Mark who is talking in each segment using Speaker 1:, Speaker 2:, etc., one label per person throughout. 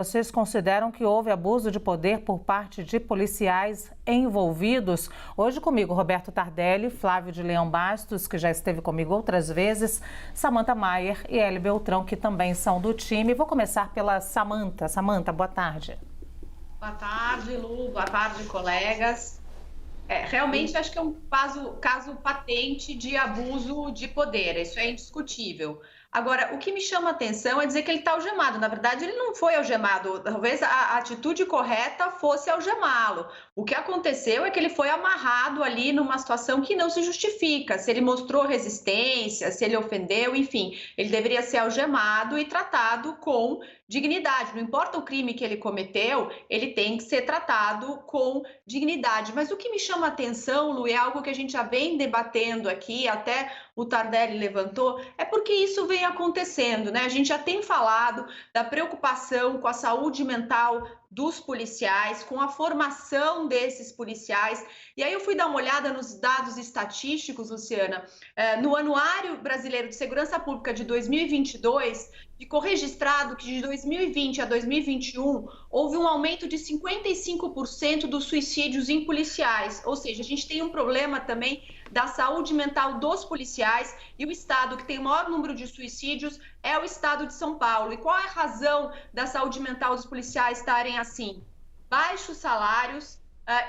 Speaker 1: Vocês consideram que houve abuso de poder por parte de policiais envolvidos? Hoje comigo, Roberto Tardelli, Flávio de Leão Bastos, que já esteve comigo outras vezes, Samantha Maier e Hélio Beltrão, que também são do time. Vou começar pela Samantha. Samantha, boa tarde.
Speaker 2: Boa tarde, Lu. Boa tarde, colegas. Realmente acho que é um caso patente de abuso de poder, isso é indiscutível. Agora, o que me chama a atenção é dizer que ele está algemado. Na verdade, ele não foi algemado. Talvez a atitude correta fosse algemá-lo. O que aconteceu é que ele foi amarrado ali numa situação que não se justifica. Se ele mostrou resistência, se ele ofendeu, enfim, ele deveria ser algemado e tratado com dignidade. Não importa o crime que ele cometeu, ele tem que ser tratado com dignidade. Mas o que me chama a atenção, Lu, é algo que a gente já vem debatendo aqui, até o Tardelli levantou, é porque isso vem acontecendo, né? A gente já tem falado da preocupação com a saúde mental dos policiais, com a formação desses policiais. E aí eu fui dar uma olhada nos dados estatísticos, Luciana. No Anuário Brasileiro de Segurança Pública de 2022, ficou registrado que de 2020 a 2021 houve um aumento de 55% dos suicídios em policiais. Ou seja, a gente tem um problema também da saúde mental dos policiais, e o estado que tem o maior número de suicídios é o estado de São Paulo. E qual é a razão da saúde mental dos policiais estarem assim? Baixos salários,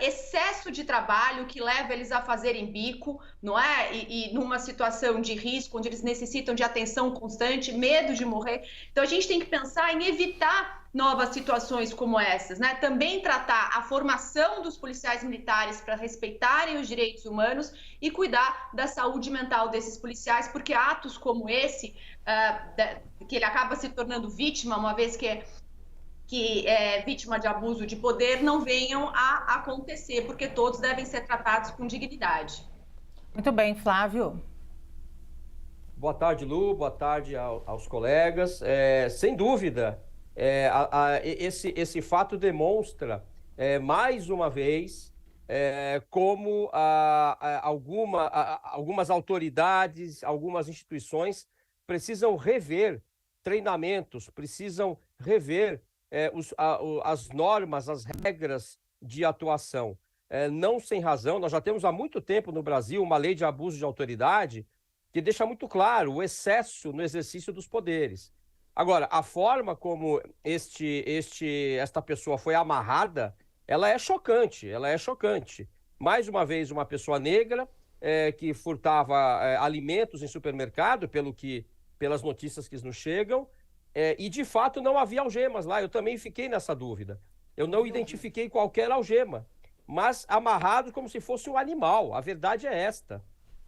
Speaker 2: excesso de trabalho que leva eles a fazerem bico, não é? E numa situação de risco, onde eles necessitam de atenção constante, medo de morrer. Então a gente tem que pensar em evitar novas situações como essas, né? Também tratar a formação dos policiais militares para respeitarem os direitos humanos e cuidar da saúde mental desses policiais, porque atos como esse, que ele acaba se tornando vítima, uma vez que é vítima de abuso de poder, não venham a acontecer, porque todos devem ser tratados com dignidade.
Speaker 1: Muito bem, Flávio.
Speaker 3: Boa tarde, Lu. Boa tarde aos colegas. Sem dúvida, esse fato demonstra, mais uma vez, como algumas autoridades, algumas instituições precisam rever treinamentos, precisam rever as normas, as regras de atuação. Não sem razão, nós já temos há muito tempo no Brasil uma lei de abuso de autoridade que deixa muito claro o excesso no exercício dos poderes. Agora, a forma como esta pessoa foi amarrada, ela é chocante, Mais uma vez, uma pessoa negra que furtava alimentos em supermercado, pelas notícias que nos chegam, e de fato não havia algemas lá. Eu também fiquei nessa dúvida. Eu não identifiquei qualquer algema, mas amarrado como se fosse um animal. A verdade é esta.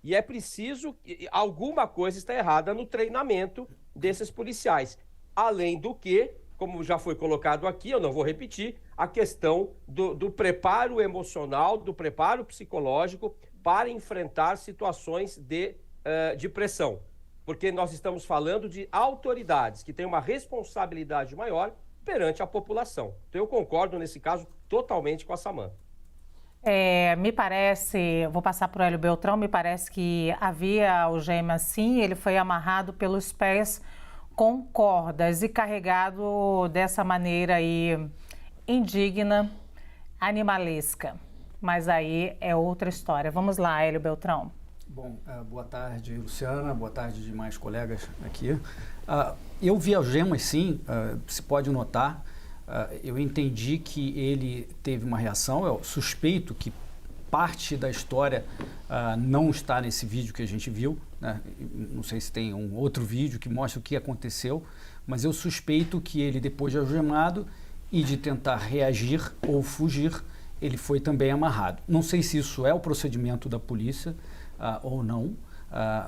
Speaker 3: E é preciso, alguma coisa está errada no treinamento desses policiais. Além do que, como já foi colocado aqui, eu não vou repetir, a questão do preparo emocional, do preparo psicológico para enfrentar situações de pressão. Porque nós estamos falando de autoridades que têm uma responsabilidade maior perante a população. Então eu concordo nesse caso totalmente com a Samantha.
Speaker 1: Me parece, vou passar para o Hélio Beltrão, me parece que havia algema sim, ele foi amarrado pelos pés com cordas e carregado dessa maneira aí indigna, animalesca. Mas aí é outra história. Vamos lá, Hélio Beltrão.
Speaker 4: Bom, boa tarde, Luciana, boa tarde demais colegas aqui. Eu vi algemas sim, se pode notar. Eu entendi que ele teve uma reação, eu suspeito que parte da história não está nesse vídeo que a gente viu, né? Não sei se tem um outro vídeo que mostra o que aconteceu, mas eu suspeito que ele, depois de algemado e de tentar reagir ou fugir, ele foi também amarrado. Não sei se isso é o procedimento da polícia ou não,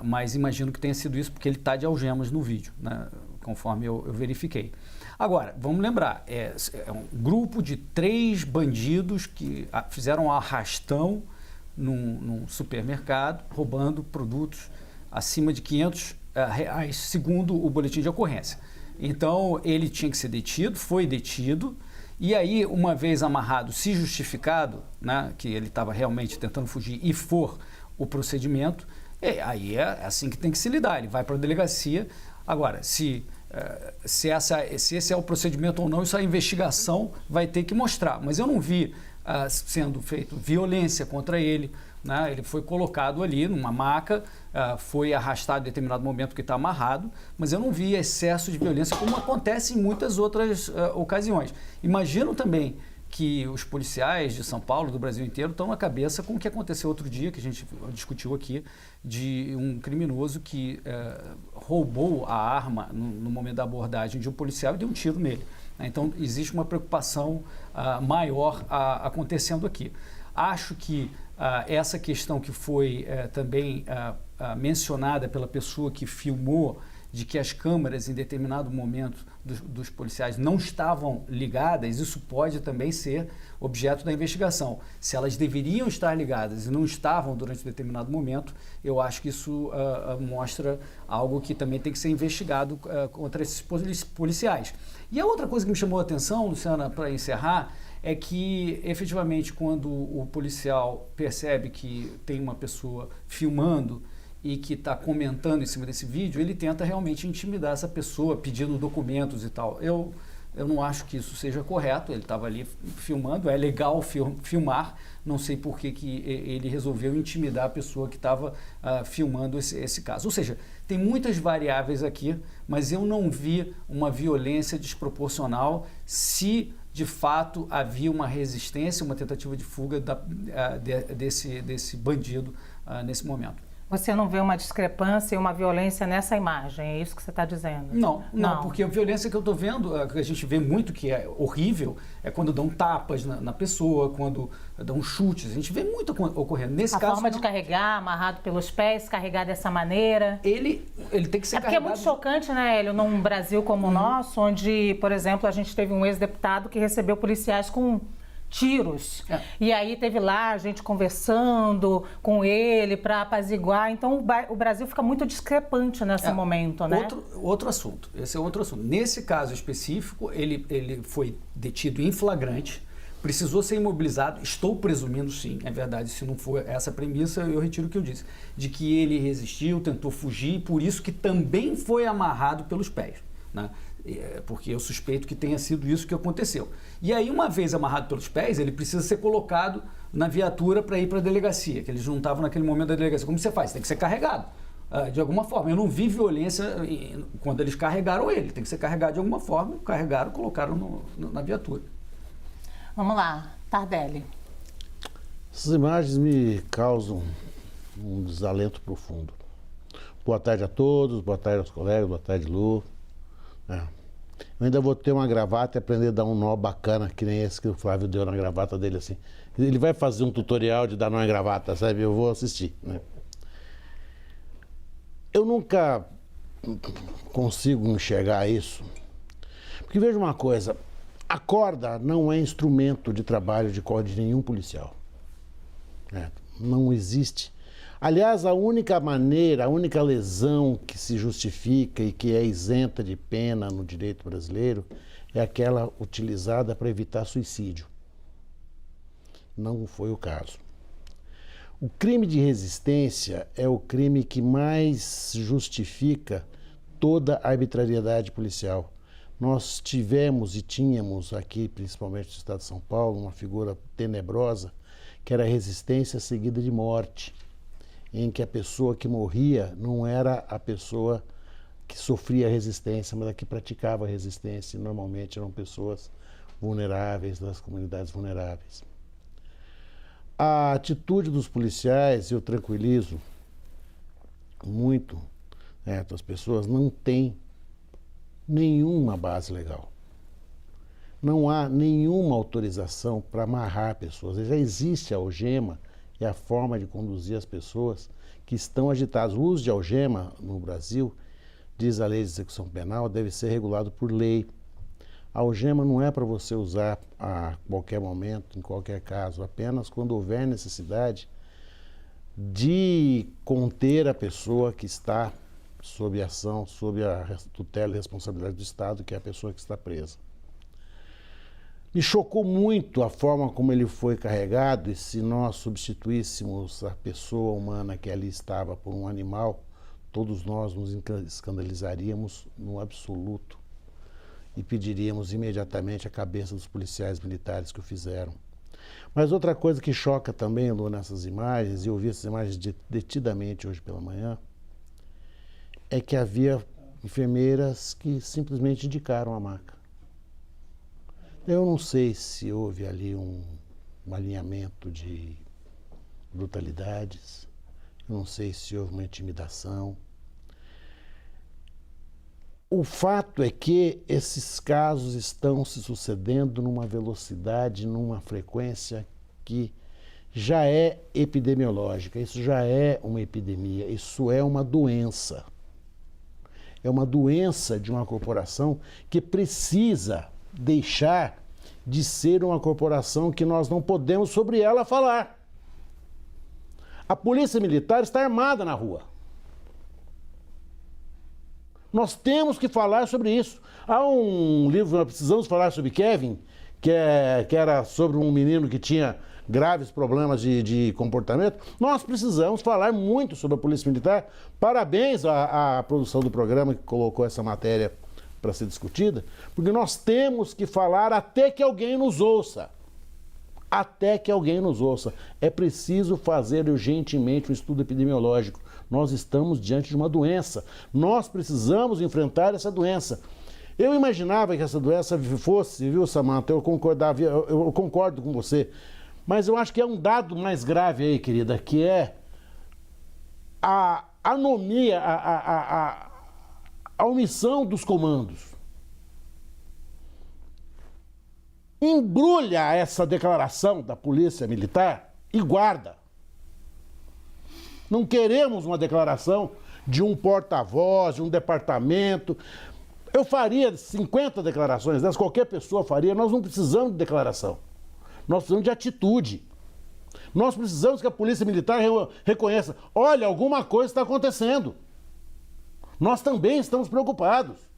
Speaker 4: mas imagino que tenha sido isso porque ele está de algemas no vídeo, né? Conforme eu verifiquei. Agora, vamos lembrar, é um grupo de 3 bandidos que fizeram um arrastão num supermercado, roubando produtos acima de R$500, segundo o boletim de ocorrência. Então, ele tinha que ser detido, foi detido, e aí, uma vez amarrado, se justificado, né, que ele estava realmente tentando fugir e for o procedimento, aí é assim que tem que se lidar, ele vai para a delegacia. Agora, se se esse é o procedimento ou não, isso a investigação vai ter que mostrar. Mas eu não vi sendo feito violência contra ele, né? Ele foi colocado ali numa maca, foi arrastado em determinado momento que está amarrado, mas eu não vi excesso de violência como acontece em muitas outras ocasiões. Imagino também que os policiais de São Paulo, do Brasil inteiro, estão na cabeça com o que aconteceu outro dia, que a gente discutiu aqui, de um criminoso que roubou a arma no momento da abordagem de um policial e deu um tiro nele. Então, existe uma preocupação maior acontecendo aqui. Acho que essa questão que foi também mencionada pela pessoa que filmou, de que as câmeras em determinado momento dos policiais não estavam ligadas, isso pode também ser objeto da investigação. Se elas deveriam estar ligadas e não estavam durante determinado momento, eu acho que isso mostra algo que também tem que ser investigado contra esses policiais. E a outra coisa que me chamou a atenção, Luciana, para encerrar, é que, efetivamente, quando o policial percebe que tem uma pessoa filmando e que está comentando em cima desse vídeo, ele tenta realmente intimidar essa pessoa, pedindo documentos e tal. Eu não acho que isso seja correto, ele estava ali filmando, é legal filmar, não sei por que ele resolveu intimidar a pessoa que estava filmando esse caso. Ou seja, tem muitas variáveis aqui, mas eu não vi uma violência desproporcional se de fato havia uma resistência, uma tentativa de fuga desse bandido nesse momento.
Speaker 1: Você não vê uma discrepância e uma violência nessa imagem, é isso que você está dizendo?
Speaker 4: Não, porque a violência que eu estou vendo, que a gente vê muito que é horrível, é quando dão tapas na pessoa, quando dão chutes, a gente vê muito ocorrendo. Nesse caso,
Speaker 1: forma de carregar, amarrado pelos pés, carregar dessa maneira.
Speaker 4: Ele tem que ser carregado.
Speaker 1: Porque é muito chocante, né, Hélio, num Brasil como o nosso, onde, por exemplo, a gente teve um ex-deputado que recebeu policiais com tiros. E aí teve lá a gente conversando com ele para apaziguar. Então o Brasil fica muito discrepante nesse momento, né?
Speaker 4: Outro assunto. Esse é outro assunto. Nesse caso específico, ele foi detido em flagrante, precisou ser imobilizado. Estou presumindo, sim, é verdade, se não for essa premissa, eu retiro o que eu disse, de que ele resistiu, tentou fugir, por isso que também foi amarrado pelos pés, né? Porque eu suspeito que tenha sido isso que aconteceu. E aí, uma vez amarrado pelos pés, ele precisa ser colocado na viatura para ir para a delegacia, que eles não estavam naquele momento da delegacia. Como você faz? Tem que ser carregado, de alguma forma. Eu não vi violência quando eles carregaram ele. Tem que ser carregado de alguma forma. Carregaram, colocaram na viatura.
Speaker 1: Vamos lá, Tardelli.
Speaker 5: Essas imagens me causam um desalento profundo. Boa tarde a todos, boa tarde aos colegas, boa tarde, Lu. Eu ainda vou ter uma gravata e aprender a dar um nó bacana, que nem esse que o Flávio deu na gravata dele, assim. Ele vai fazer um tutorial de dar nó em gravata, sabe? Eu vou assistir, né? Eu nunca consigo enxergar isso, porque veja uma coisa, a corda não é instrumento de trabalho de nenhum policial, né? Não existe. Aliás, a única maneira, a única lesão que se justifica e que é isenta de pena no direito brasileiro é aquela utilizada para evitar suicídio. Não foi o caso. O crime de resistência é o crime que mais justifica toda a arbitrariedade policial. Nós tivemos e tínhamos aqui, principalmente no estado de São Paulo, uma figura tenebrosa, que era a resistência seguida de morte, em que a pessoa que morria não era a pessoa que sofria resistência, mas a que praticava resistência, e normalmente eram pessoas vulneráveis, das comunidades vulneráveis. A atitude dos policiais, eu tranquilizo muito, né, as pessoas, não tem nenhuma base legal. Não há nenhuma autorização para amarrar pessoas. Já existe a algema, é a forma de conduzir as pessoas que estão agitadas. O uso de algema no Brasil, diz a lei de execução penal, deve ser regulado por lei. A algema não é para você usar a qualquer momento, em qualquer caso, apenas quando houver necessidade de conter a pessoa que está sob ação, sob a tutela e responsabilidade do Estado, que é a pessoa que está presa. Me chocou muito a forma como ele foi carregado, e se nós substituíssemos a pessoa humana que ali estava por um animal, todos nós nos escandalizaríamos no absoluto e pediríamos imediatamente a cabeça dos policiais militares que o fizeram. Mas outra coisa que choca também, Lu, nessas imagens, e eu vi essas imagens detidamente hoje pela manhã, é que havia enfermeiras que simplesmente indicaram a maca. Eu não sei se houve ali um alinhamento de brutalidades, eu não sei se houve uma intimidação. O fato é que esses casos estão se sucedendo numa velocidade, numa frequência que já é epidemiológica, isso já é uma epidemia, isso é uma doença. É uma doença de uma corporação que precisa deixar de ser uma corporação que nós não podemos sobre ela falar. A polícia militar está armada na rua. Nós temos que falar sobre isso. Há um livro, nós precisamos falar sobre Kevin, que era sobre um menino que tinha graves problemas de comportamento. Nós precisamos falar muito sobre a Polícia Militar. Parabéns à produção do programa que colocou essa matéria para ser discutida, porque nós temos que falar até que alguém nos ouça. Até que alguém nos ouça. É preciso fazer urgentemente um estudo epidemiológico. Nós estamos diante de uma doença. Nós precisamos enfrentar essa doença. Eu imaginava que essa doença fosse, viu, Samantha? Eu concordo com você. Mas eu acho que é um dado mais grave aí, querida, que é a anomia, a omissão dos comandos. Embrulha essa declaração da Polícia Militar e guarda. Não queremos uma declaração de um porta-voz, de um departamento. Eu faria 50 declarações dessas, qualquer pessoa faria. Nós não precisamos de declaração. Nós precisamos de atitude. Nós precisamos que a Polícia Militar reconheça: olha, alguma coisa está acontecendo. Nós também estamos preocupados.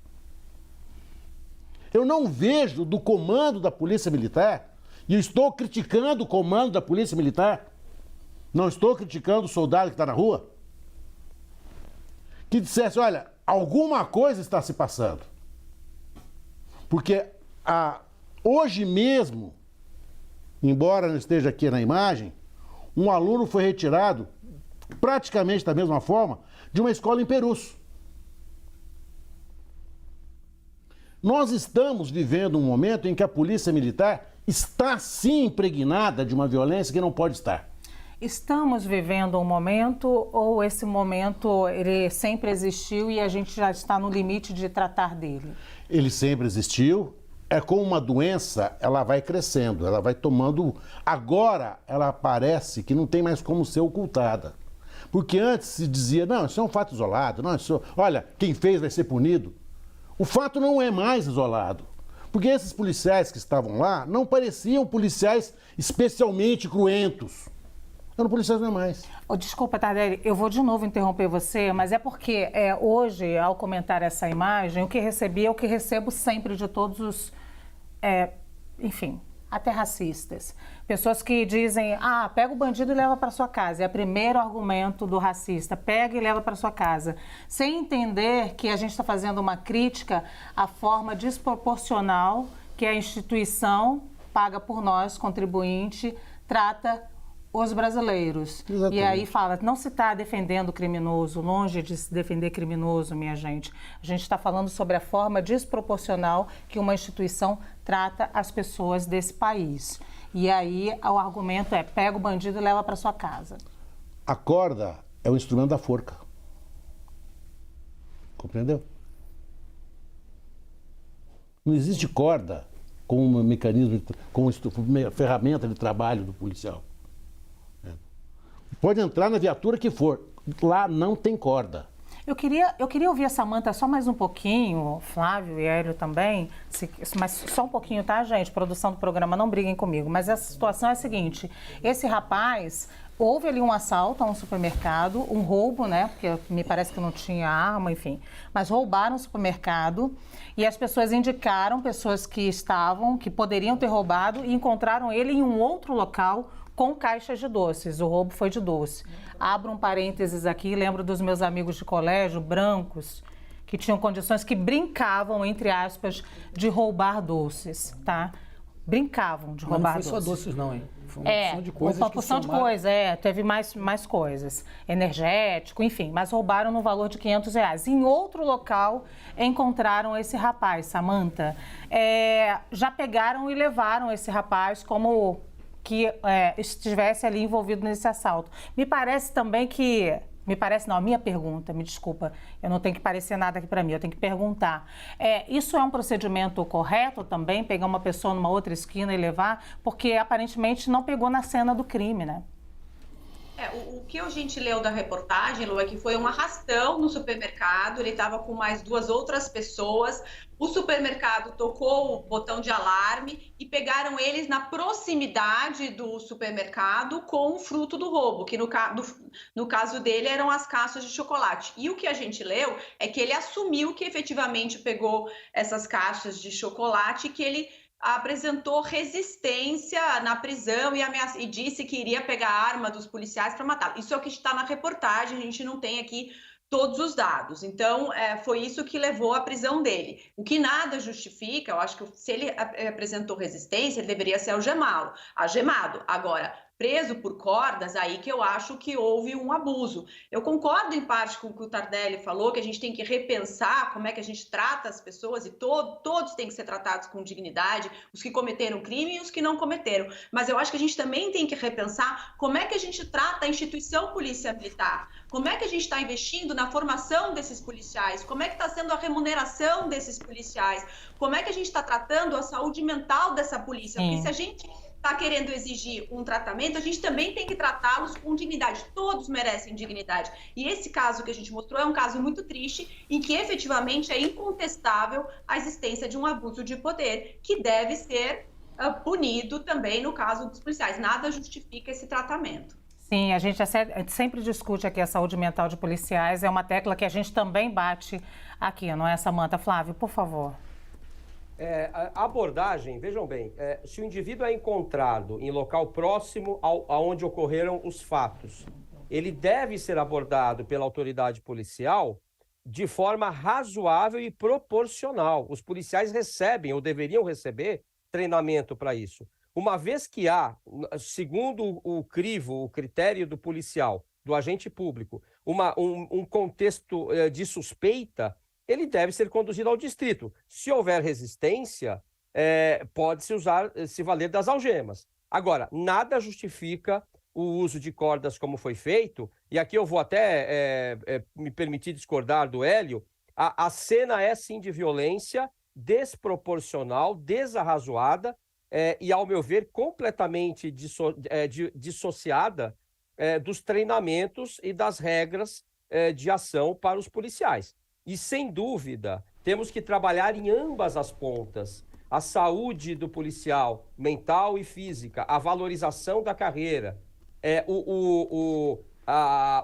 Speaker 5: Eu não vejo do comando da Polícia Militar, e eu estou criticando o comando da Polícia Militar, não estou criticando o soldado que está na rua, que dissesse: olha, alguma coisa está se passando. Porque hoje mesmo, embora não esteja aqui na imagem, um aluno foi retirado, praticamente da mesma forma, de uma escola em Perus. Nós estamos vivendo um momento em que a Polícia Militar está sim impregnada de uma violência que não pode estar.
Speaker 1: Estamos vivendo um momento ou esse momento ele sempre existiu e a gente já está no limite de tratar dele?
Speaker 5: Ele sempre existiu. É como uma doença, ela vai crescendo, ela vai tomando... Agora ela parece que não tem mais como ser ocultada. Porque antes se dizia: não, isso é um fato isolado, não, isso... olha, quem fez vai ser punido. O fato não é mais isolado, porque esses policiais que estavam lá não pareciam policiais especialmente cruentos. Eram policiais normais.
Speaker 1: Oh, desculpa, Tardelli, eu vou de novo interromper você, mas é porque hoje, ao comentar essa imagem, o que recebi é o que recebo sempre de todos os, enfim, até racistas. Pessoas que dizem: ah, pega o bandido e leva para sua casa. É o primeiro argumento do racista: pega e leva para sua casa. Sem entender que a gente está fazendo uma crítica à forma desproporcional que a instituição paga por nós, contribuinte, trata os brasileiros. Exatamente. E aí fala: não se está defendendo o criminoso, longe de se defender criminoso, minha gente. A gente está falando sobre a forma desproporcional que uma instituição trata as pessoas desse país. E aí o argumento é: pega o bandido e leva para sua casa.
Speaker 5: A corda é o instrumento da forca. Compreendeu? Não existe corda como um mecanismo, como ferramenta de trabalho do policial. Pode entrar na viatura que for, lá não tem corda.
Speaker 1: Eu queria ouvir a Samantha só mais um pouquinho, Flávio e Hélio também, mas só um pouquinho, tá, gente? Produção do programa, não briguem comigo. Mas essa situação é a seguinte: esse rapaz, houve ali um assalto a um supermercado, um roubo, né? Porque me parece que não tinha arma, enfim. Mas roubaram o supermercado e as pessoas indicaram pessoas que poderiam ter roubado e encontraram ele em um outro local com caixas de doces. O roubo foi de doce. Abro um parênteses aqui, lembro dos meus amigos de colégio, brancos, que tinham condições, que brincavam, entre aspas, de roubar doces, tá? Brincavam de roubar doces.
Speaker 4: Não foi só doces não, hein? Foi uma porção de coisas.
Speaker 1: Uma porção de coisas, teve mais coisas. Energético, enfim, mas roubaram no valor de R$500. Em outro local, encontraram esse rapaz, Samantha. Já pegaram e levaram esse rapaz como que estivesse ali envolvido nesse assalto. Me parece também que... a minha pergunta, me desculpa, eu não tenho que parecer nada aqui para mim, eu tenho que perguntar. Isso é um procedimento correto também, pegar uma pessoa numa outra esquina e levar? Porque aparentemente não pegou na cena do crime, né?
Speaker 2: O que a gente leu da reportagem, Lu, é que foi um arrastão no supermercado, ele estava com mais 2 outras pessoas, o supermercado tocou o botão de alarme e pegaram eles na proximidade do supermercado com o fruto do roubo, que no caso dele eram as caixas de chocolate. E o que a gente leu é que ele assumiu que efetivamente pegou essas caixas de chocolate e que ele apresentou resistência na prisão e disse que iria pegar a arma dos policiais para matá-lo. Isso é o que está na reportagem, a gente não tem aqui todos os dados. Então, foi isso que levou à prisão dele. O que nada justifica, eu acho que se ele apresentou resistência, ele deveria ser algemado. Agora, preso por cordas, aí que eu acho que houve um abuso. Eu concordo em parte com o que o Tardelli falou, que a gente tem que repensar como é que a gente trata as pessoas e todos têm que ser tratados com dignidade, os que cometeram crime e os que não cometeram. Mas eu acho que a gente também tem que repensar como é que a gente trata a instituição Polícia Militar, como é que a gente está investindo na formação desses policiais, como é que está sendo a remuneração desses policiais, como é que a gente está tratando a saúde mental dessa polícia, porque se a gente está querendo exigir um tratamento, a gente também tem que tratá-los com dignidade. Todos merecem dignidade. E esse caso que a gente mostrou é um caso muito triste, em que efetivamente é incontestável a existência de um abuso de poder, que deve ser punido também no caso dos policiais. Nada justifica esse tratamento.
Speaker 1: Sim, a gente sempre discute aqui a saúde mental de policiais, é uma tecla que a gente também bate aqui, não é, Samantha? Flávio, por favor.
Speaker 3: A abordagem, vejam bem, se o indivíduo é encontrado em local próximo aonde ocorreram os fatos, ele deve ser abordado pela autoridade policial de forma razoável e proporcional. Os policiais recebem ou deveriam receber treinamento para isso. Uma vez que há, segundo o crivo, o critério do policial, do agente público, um contexto de suspeita, ele deve ser conduzido ao distrito. Se houver resistência, pode-se valer das algemas. Agora, nada justifica o uso de cordas como foi feito, e aqui eu vou até me permitir discordar do Hélio, a cena é sim de violência desproporcional, desarrazoada, e, ao meu ver, completamente dissociada dos treinamentos e das regras de ação para os policiais. E, sem dúvida, temos que trabalhar em ambas as pontas. A saúde do policial, mental e física, a valorização da carreira,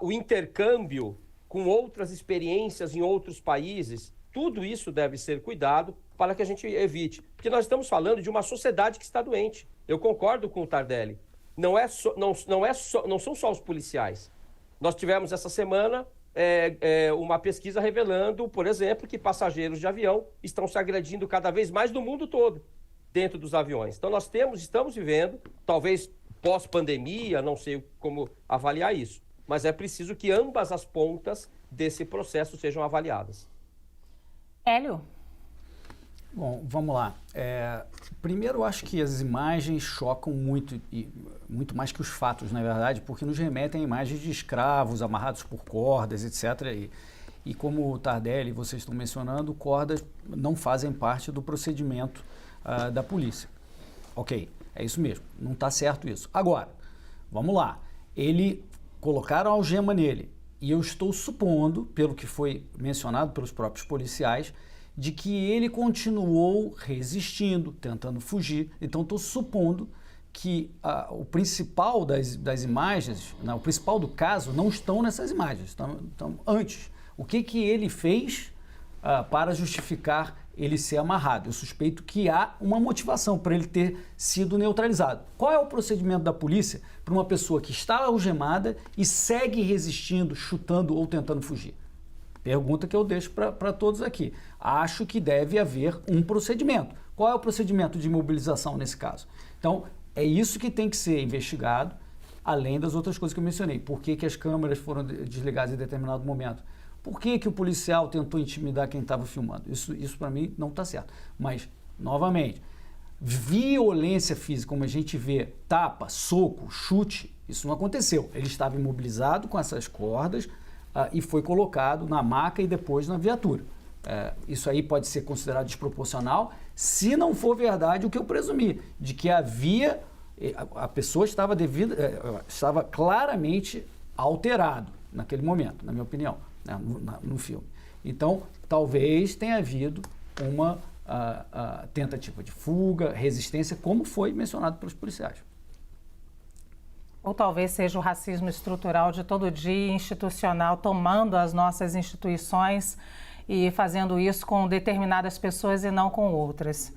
Speaker 3: o intercâmbio com outras experiências em outros países, tudo isso deve ser cuidado para que a gente evite. Porque nós estamos falando de uma sociedade que está doente. Eu concordo com o Tardelli. Não são só os policiais. Nós tivemos essa semana uma pesquisa revelando, por exemplo, que passageiros de avião estão se agredindo cada vez mais no mundo todo, dentro dos aviões. Então nós estamos vivendo, talvez pós-pandemia, não sei como avaliar isso, mas é preciso que ambas as pontas desse processo sejam avaliadas.
Speaker 1: Hélio?
Speaker 4: Bom, vamos lá. Primeiro, eu acho que as imagens chocam muito, e muito mais que os fatos, na verdade, porque nos remetem a imagens de escravos amarrados por cordas, etc. E como o Tardelli e vocês estão mencionando, cordas não fazem parte do procedimento da polícia. Ok, é isso mesmo, não está certo isso. Agora, vamos lá. Colocaram a algema nele, e eu estou supondo, pelo que foi mencionado pelos próprios policiais, de que ele continuou resistindo, tentando fugir. Então, estou supondo que o principal das imagens, o principal do caso, não estão nessas imagens, estão antes. O que ele fez para justificar ele ser amarrado. Eu suspeito que há uma motivação para ele ter sido neutralizado. Qual é o procedimento da polícia para uma pessoa que está algemada e segue resistindo, chutando ou tentando fugir? Pergunta que eu deixo para todos aqui. Acho que deve haver um procedimento. Qual é o procedimento de imobilização nesse caso? Então, é isso que tem que ser investigado, além das outras coisas que eu mencionei. Por que as câmeras foram desligadas em determinado momento? Por que o policial tentou intimidar quem estava filmando? Isso para mim não está certo. Mas, novamente, violência física, como a gente vê, tapa, soco, chute, isso não aconteceu. Ele estava imobilizado com essas cordas e foi colocado na maca e depois na viatura. Isso aí pode ser considerado desproporcional, se não for verdade o que eu presumi, de que a pessoa estava claramente alterado naquele momento, na minha opinião, né, no filme. Então, talvez tenha havido uma tentativa de fuga, resistência, como foi mencionado pelos policiais.
Speaker 1: Ou talvez seja o racismo estrutural de todo dia, institucional, tomando as nossas instituições e fazendo isso com determinadas pessoas e não com outras.